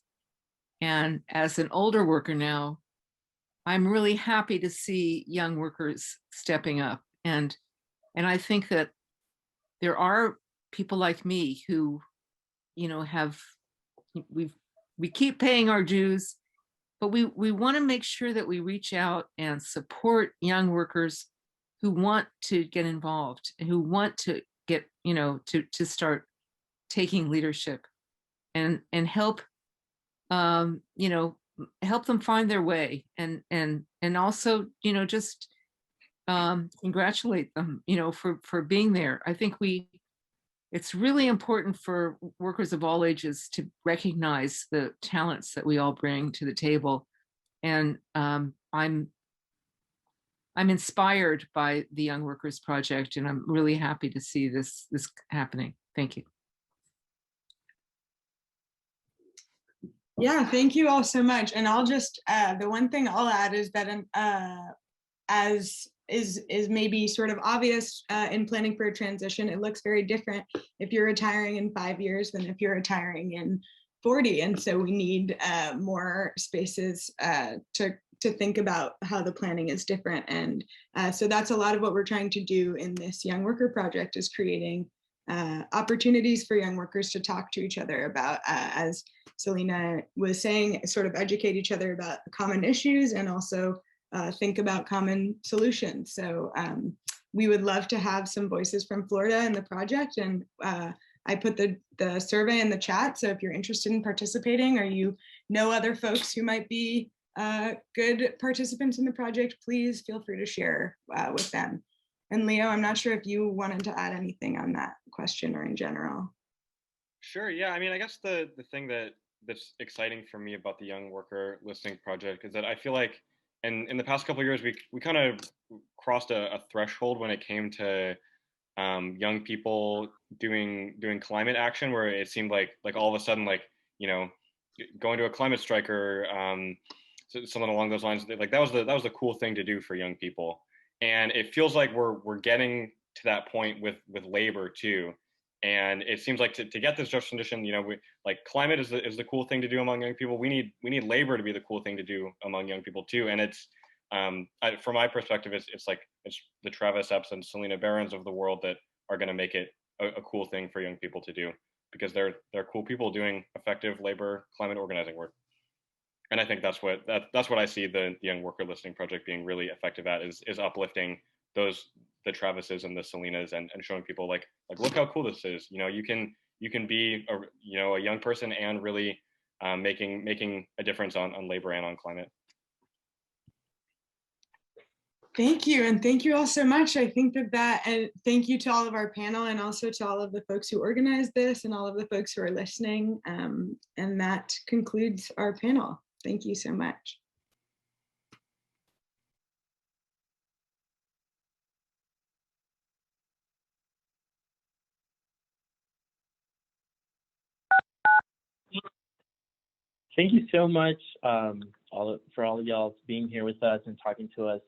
And as an older worker now, I'm really happy to see young workers stepping up And I think that there are people like me who, we keep paying our dues, but we want to make sure that we reach out and support young workers who want to get involved and who want to get, to start taking leadership and help, help them find their way and also, just congratulate them, for being there. I think it's really important for workers of all ages to recognize the talents that we all bring to the table. And I'm inspired by the Young Workers Project, and I'm really happy to see this happening. Thank you. Yeah, thank you all so much. And I'll just, the one thing I'll add is that as is maybe sort of obvious in planning for a transition, it looks very different if you're retiring in 5 years than if you're retiring in 40. And so we need more spaces to think about how the planning is different. And so that's a lot of what we're trying to do in this Young Worker Project, is creating opportunities for young workers to talk to each other about, as Celina was saying, sort of educate each other about common issues and also think about common solutions. So we would love to have some voices from Florida in the project. And I put the survey in the chat. So if you're interested in participating or you know other folks who might be good participants in the project, please feel free to share with them. And Leo, I'm not sure if you wanted to add anything on that question or in general. Sure, yeah, I mean, I guess the thing that's exciting for me about the Young Worker Listening Project is that I feel like in the past couple of years, we kind of crossed a threshold when it came to young people doing climate action, where it seemed like all of a sudden, like, going to a climate strike or something along those lines, like that was the cool thing to do for young people. And it feels like we're getting to that point with labor too. And it seems like to get this just condition, like climate is the cool thing to do among young people. We need labor to be the cool thing to do among young people too. And it's from my perspective, it's the Travis Epes and Celina Barrons of the world that are going to make it a cool thing for young people to do, because they're cool people doing effective labor climate organizing work. And I think that's what I see the Young Worker Listening Project being really effective at, is uplifting the Travises and the Celinas and showing people like look how cool this is. You can be a young person and really making a difference on labor and on climate. Thank you, and thank you all so much. I think that and thank you to all of our panel, and also to all of the folks who organized this and all of the folks who are listening. And that concludes our panel. Thank you so much. Thank you so much, for all of y'all being here with us and talking to us.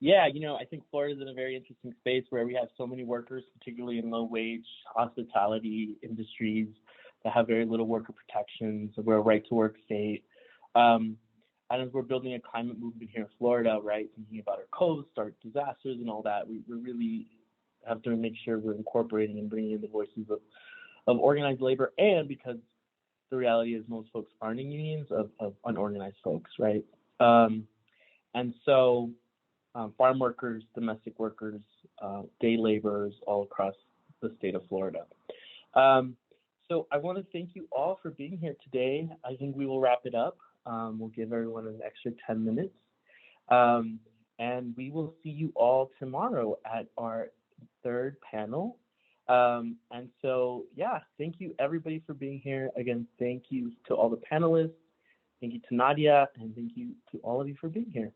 Yeah, I think Florida is in a very interesting space where we have so many workers, particularly in low-wage hospitality industries, that have very little worker protections. We're a right-to-work state. And as we're building a climate movement here in Florida, right, thinking about our coast, our disasters and all that, we really have to make sure we're incorporating and bringing in the voices of organized labor, and because the reality is most folks aren't in unions, of unorganized folks, right? And so farm workers, domestic workers, day laborers all across the state of Florida. So I want to thank you all for being here today. I think we will wrap it up. We'll give everyone an extra 10 minutes. And we will see you all tomorrow at our third panel. And so, yeah, thank you everybody for being here. Again, thank you to all the panelists. Thank you to Nadia, and thank you to all of you for being here.